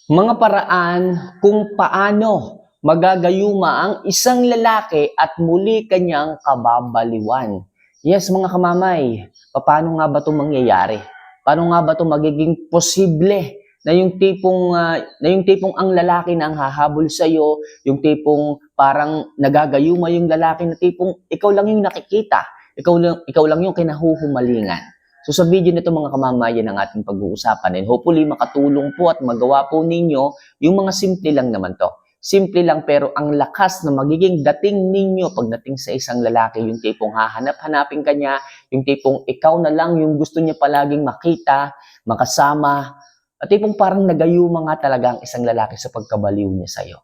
Mga paraan kung paano magagayuma ang isang lalaki at muli kanyang kababaliwan. Yes, mga kamamay, paano nga ba ito mangyayari? Paano nga ba ito magiging posible na yung tipong ang lalaki na ang hahabol sa iyo, yung tipong parang nagagayuma yung lalaki na tipong ikaw lang yung nakikita, ikaw lang yung kinahuhumalingan. So sa video nito mga kamamayan ang ating pag-uusapan and hopefully makatulong po at magawa po ninyo yung mga simple lang naman to. Simple lang pero ang lakas na magiging dating ninyo pagdating sa isang lalaki, yung tipong hahanap-hanapin ka niya, yung tipong ikaw na lang yung gusto niya palaging makita, makasama, at tipong parang nagayuma nga talaga ang isang lalaki sa pagkabaliw niya sa'yo.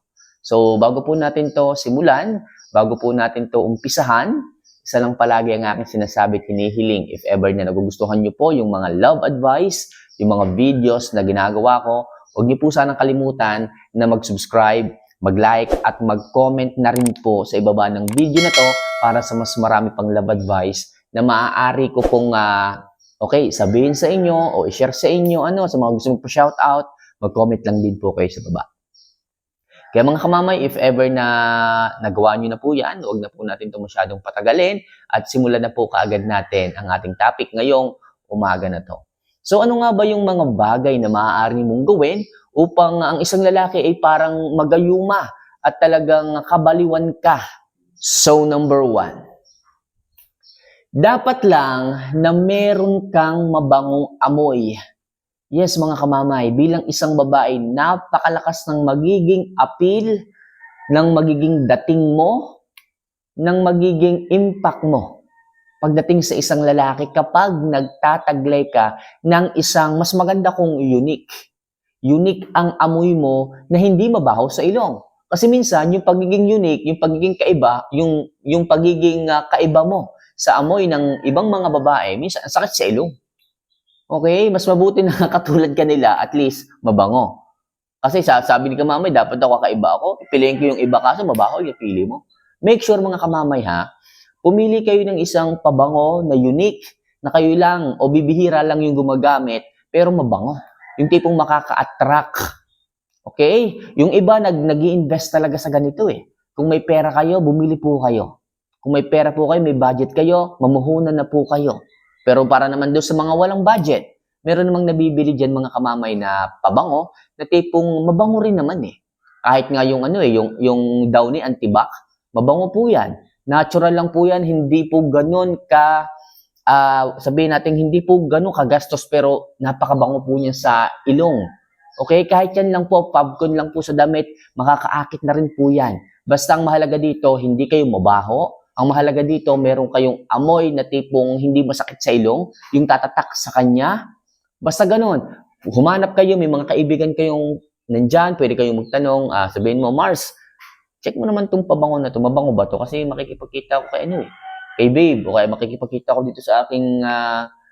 So bago po natin to simulan, bago po natin to umpisahan, isa lang palagi ang aking sinasabi at hinihiling. If ever na nagugustuhan nyo po yung mga love advice, yung mga videos na ginagawa ko, huwag niyo po sanang kalimutan na mag-subscribe, mag-like at mag-comment na rin po sa ibaba ng video na to para sa mas marami pang love advice na maaari ko pong sabihin sa inyo o i-share sa inyo sa mga gusto magpa-shoutout, mag-comment lang din po kayo sa baba. Kaya mga kamamay, if ever na nagawa nyo na po yan, huwag na po natin ito masyadong patagalin at simulan na po kaagad natin ang ating topic ngayong umaga na to. So ano nga ba yung mga bagay na maaari mong gawin upang ang isang lalaki ay parang magayuma at talagang kabaliwan ka? So number 1, dapat lang na meron kang mabangong amoy. Yes, mga kamamay, bilang isang babae, napakalakas ng magiging appeal, ng magiging dating mo, ng magiging impact mo pagdating sa isang lalaki kapag nagtataglay ka ng isang mas maganda kung unique. Unique ang amoy mo na hindi mabaho sa ilong. Kasi minsan, yung pagiging unique, yung pagiging kaiba, yung pagiging kaiba mo sa amoy ng ibang mga babae, minsan ang sakit sa ilong. Okay, mas mabuti na katulad kanila, at least mabango. Kasi sabi ni kamamay, dapat daw kakaiba ako. Piliin ko yung iba kaso mabaho yung pili mo. Make sure mga kamamay ha, pumili kayo ng isang pabango na unique, na kayo lang o bibihira lang yung gumagamit, pero mabango. Yung tipong makaka-attract. Okay? Yung iba nag-i-invest talaga sa ganito eh. Kung may pera kayo, bumili po kayo. Kung may pera po kayo, may budget kayo, mamuhunan na po kayo. Pero para naman doon sa mga walang budget, meron namang nabibili dyan mga kamamay na pabango na tipong mabango rin naman eh. Kahit nga yung Downy Antibac, mabango po yan. Natural lang po yan, hindi po ganun sabihin natin hindi po ganun kagastos pero napakabango po niya sa ilong. Okay, kahit yan lang po, popcorn lang po sa damit, makakaakit na rin po yan. Basta ang mahalaga dito, hindi kayo mabaho. Ang mahalaga dito, meron kayong amoy na tipong hindi masakit sa ilong, yung tatatak sa kanya. Basta ganun. Humanap kayo, may mga kaibigan kayong nandyan, pwede kayong magtanong, sabihin mo, Mars, check mo naman itong pabango na to, mabango ba to? Kasi makikipagkita ko kay babe, o kaya makikipagkita ko dito sa aking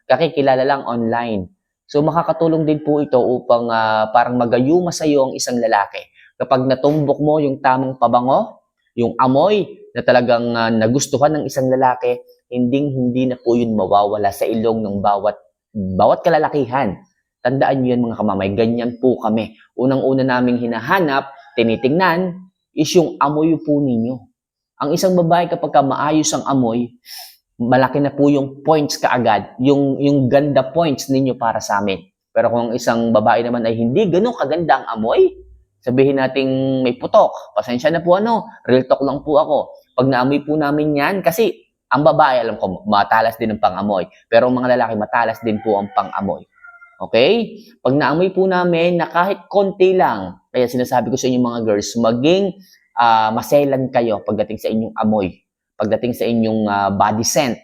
kakikilala lang online. So makakatulong din po ito upang parang magayuma sa iyo ang isang lalaki. Kapag natumbok mo yung tamang pabango, yung amoy na talagang nagustuhan ng isang lalaki, hindi na po yun mawawala sa ilong ng bawat kalalakihan. Tandaan niyo yan mga kamamay, ganyan po kami. Unang-una naming hinahanap, tinitingnan, is yung amoy po ninyo. Ang isang babae kapag maayos ang amoy, malaki na po yung points kaagad, yung ganda points ninyo para sa amin. Pero kung ang isang babae naman ay hindi ganun kaganda ang amoy, sabihin nating may putok, pasensya na po real talk lang po ako. Pag naamoy po namin yan, kasi ang babae, alam ko, matalas din ang pang-amoy. Pero ang mga lalaki, matalas din po ang pang-amoy. Okay? Pag naamoy po namin na kahit konti lang, kaya sinasabi ko sa inyo mga girls, maging maselan kayo pagdating sa inyong amoy, pagdating sa inyong body scent,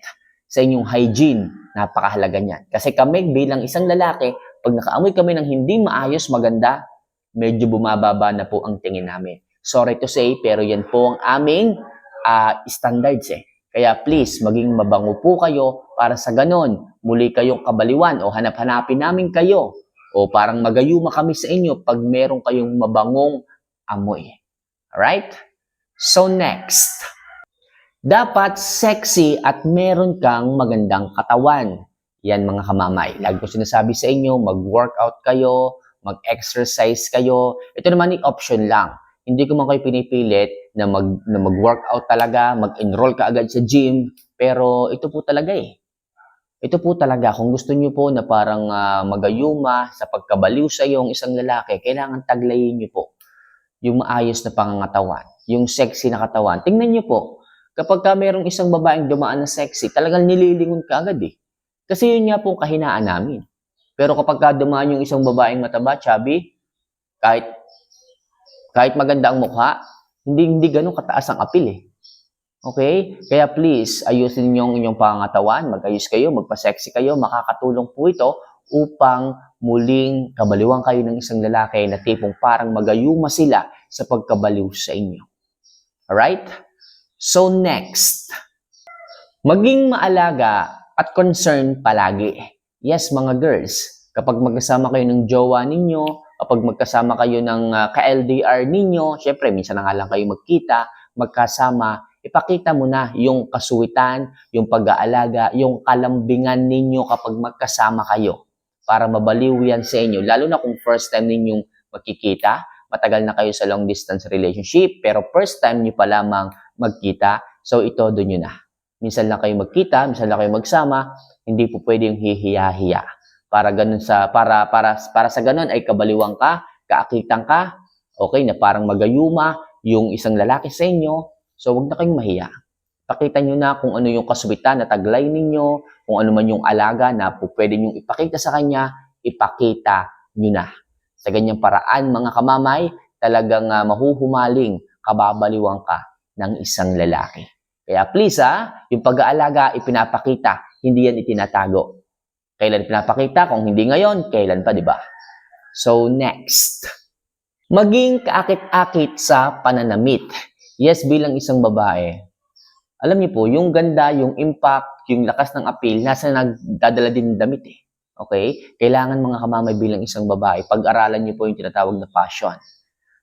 sa inyong hygiene, napakahalaga niyan. Kasi kami bilang isang lalaki, pag nakaamoy kami ng hindi maayos, maganda, medyo bumababa na po ang tingin namin. Sorry to say, pero yan po ang aming standards eh. Kaya please, maging mabango po kayo para sa ganon, muli kayong kabaliwan o hanap-hanapin namin kayo o parang magayuma kami sa inyo pag meron kayong mabangong amoy. Alright? So next, dapat sexy at meron kang magandang katawan. Yan mga kamamay. Lagi ko sinasabi sa inyo, mag-workout kayo, mag-exercise kayo. Ito naman ay option lang. Hindi ko man kayo pinipilit na mag-workout talaga, mag-enroll ka agad sa gym, pero ito po talaga eh. Ito po talaga, kung gusto niyo po na parang magayuma sa pagkabaliw sa iyong isang lalaki, kailangan taglayin niyo po yung maayos na pangangatawan, yung sexy na katawan. Tingnan niyo po, kapag mayroong isang babaeng dumaan na sexy, talagang nililingon ka agad eh. Kasi yun nga po kahinaan namin. Pero kapag dumaan yung isang babaeng mataba, chubby, kahit maganda ang mukha, hindi ganun kataas ang appeal eh. Okay? Kaya please, ayusin niyo ang inyong pangangatawan, mag-ayos kayo, magpa-sexy kayo, makakatulong po ito upang muling kabaliwan kayo ng isang lalaki na tipong parang magayuma sila sa pagkabaliw sa inyo. Alright? So next, maging maalaga at concern palagi. Yes, mga girls, kapag magkasama kayo ng jowa ninyo, kapag magkasama kayo ng ka-LDR ninyo, syempre, minsan na nga lang kayo magkita, magkasama, ipakita mo na yung kasuwitan, yung pag-aalaga, yung kalambingan ninyo kapag magkasama kayo para mabaliw yan sa inyo. Lalo na kung first time ninyong magkikita, matagal na kayo sa long distance relationship, pero first time nyo pa lamang magkita, so ito doon nyo na. Minsan lang kayo magkita, minsan lang kayo magsama, hindi po pwedeng hihiya-hiya. Para sa ganun ay kabaliwang ka, kaakitan ka, okay, na parang magayuma yung isang lalaki sa inyo, so wag na kayong mahiya. Pakita nyo na kung ano yung kasubitan na taglay ninyo, kung ano man yung alaga na po pwede nyo ipakita sa kanya, ipakita nyo na. Sa ganyang paraan, mga kamamay, talagang mahuhumaling, kababaliwang ka ng isang lalaki. Kaya please yung pag-aalaga, ipinapakita, hindi yan itinatago. Kailan pinapakita? Kung hindi ngayon, kailan pa, di ba? So, next. Maging kaakit-akit sa pananamit. Yes, bilang isang babae. Alam niyo po, yung ganda, yung impact, yung lakas ng appeal, nasa nagdadala din ng damit eh. Okay? Kailangan mga kamamay bilang isang babae, pag-aralan niyo po yung tinatawag na fashion.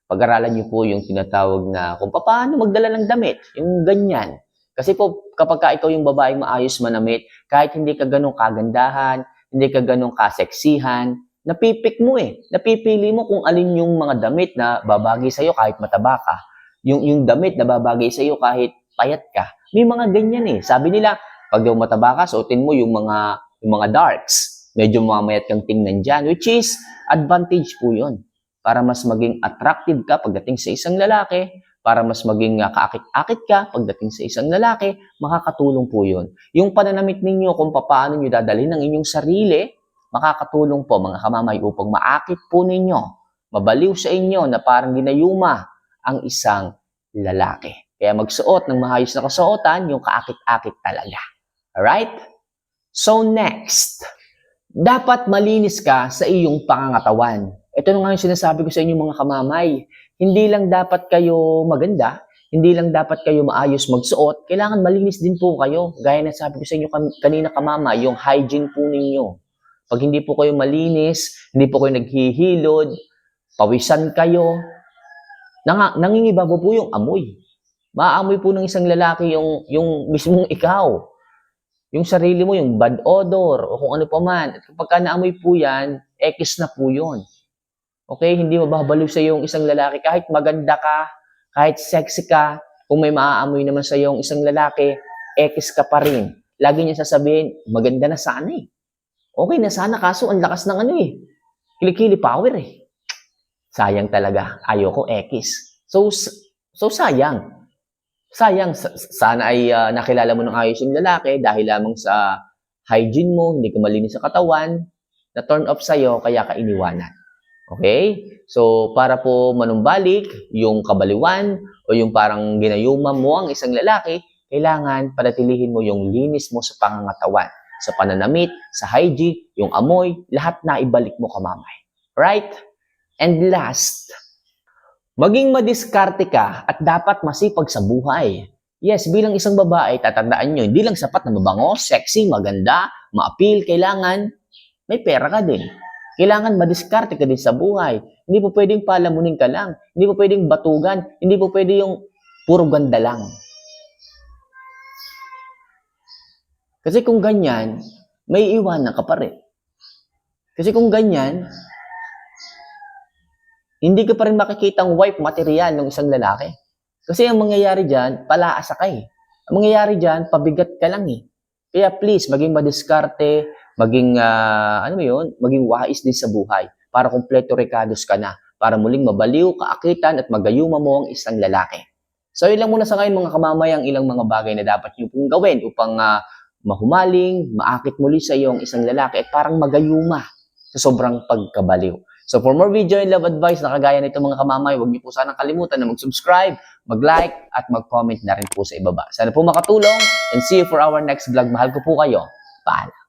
Pag-aralan niyo po yung tinatawag na kung paano magdala ng damit. Yung ganyan. Kasi po, kapag ikaw yung babaeng maayos manamit, kahit hindi ka ganun kagandahan, hindi ka ganun kaseksihan, napipik mo eh. Napipili mo kung alin yung mga damit na babagay sa'yo kahit mataba ka. Yung damit na babagay sa'yo kahit payat ka. May mga ganyan eh. Sabi nila, pag daw mataba ka, suotin mo yung mga darks. Medyo mamayat kang tingnan dyan, which is advantage po yun. Para mas maging attractive ka pagdating sa isang lalaki, para mas maging kaakit-akit ka pagdating sa isang lalaki, makakatulong po yun. Yung pananamit ninyo kung paano nyo dadalhin ang inyong sarili, makakatulong po mga kamamay upang maakit po ninyo, mabaliw sa inyo na parang ginayuma ang isang lalaki. Kaya magsuot ng maayos na kasuotan, yung kaakit-akit talaga. Alright? So next, dapat malinis ka sa iyong pangangatawan. Ito na nga yung sinasabi ko sa inyo mga kamamay. Hindi lang dapat kayo maganda, hindi lang dapat kayo maayos magsuot, kailangan malinis din po kayo. Gaya na sabi ko sa inyo kanina kamama, yung hygiene po ninyo. Pag hindi po kayo malinis, hindi po kayo naghihilod, pawisan kayo, nangingibago po yung amoy. Maamoy po ng isang lalaki yung mismong ikaw. Yung sarili mo, yung bad odor, o kung ano pa man. At kapag naamoy po yan, ekis na po yun. Okay, hindi mababaliw sa iyo yung isang lalaki kahit maganda ka, kahit sexy ka, kung may maaamoy naman sa iyo yung isang lalaki, ekis ka pa rin. Lagi niya sasabihin, maganda na sana eh. Okay na sana kaso ang lakas ng kilikili power eh. Sayang talaga, ayoko ekis. So sayang. Sayang, sana ay nakilala mo ng ayos yung lalaki dahil lamang sa hygiene mo, hindi ka malinis sa katawan, na turn off sa'yo, kaya ka iniwanan. Okay? So, para po manumbalik yung kabaliwan o yung parang ginayuma mo ang isang lalaki, kailangan panatilihin mo yung linis mo sa pangangatawan, sa pananamit, sa hygiene, yung amoy, lahat na ibalik mo kamamay. Right? And last, maging madiskarte ka at dapat masipag sa buhay. Yes, bilang isang babae, tatandaan nyo, hindi lang sapat na mabango, sexy, maganda, ma-appeal, kailangan may pera ka din. Kailangan madiskarte ka din sa buhay. Hindi po pwedeng palamunin ka lang. Hindi po pwedeng batugan. Hindi po pwede yung puro ganda lang. Kasi kung ganyan, may iwanan ka pa rin. Kasi kung ganyan, hindi ka pa rin makikitang wife material ng isang lalaki. Kasi ang mangyayari dyan, palaasa ka eh. Ang mangyayari dyan, pabigat ka lang eh. Kaya please, maging madiskarte, maging, maging wais din sa buhay para kumpleto recados ka na, para muling mabaliw, kaakitan at magayuma mo ang isang lalaki. So, yun lang muna sa ngayon mga kamamayang ilang mga bagay na dapat nyo pong gawin upang mahumaling, maakit muli sa iyo ang isang lalaki at parang magayuma sa sobrang pagkabaliw. So for more video and love advice na kagaya nito mga kamamay, huwag niyo po sanang kalimutan na mag-subscribe, mag-like, at mag-comment na rin po sa ibaba. Sana po makatulong and see you for our next vlog. Mahal ko po kayo. Paalam.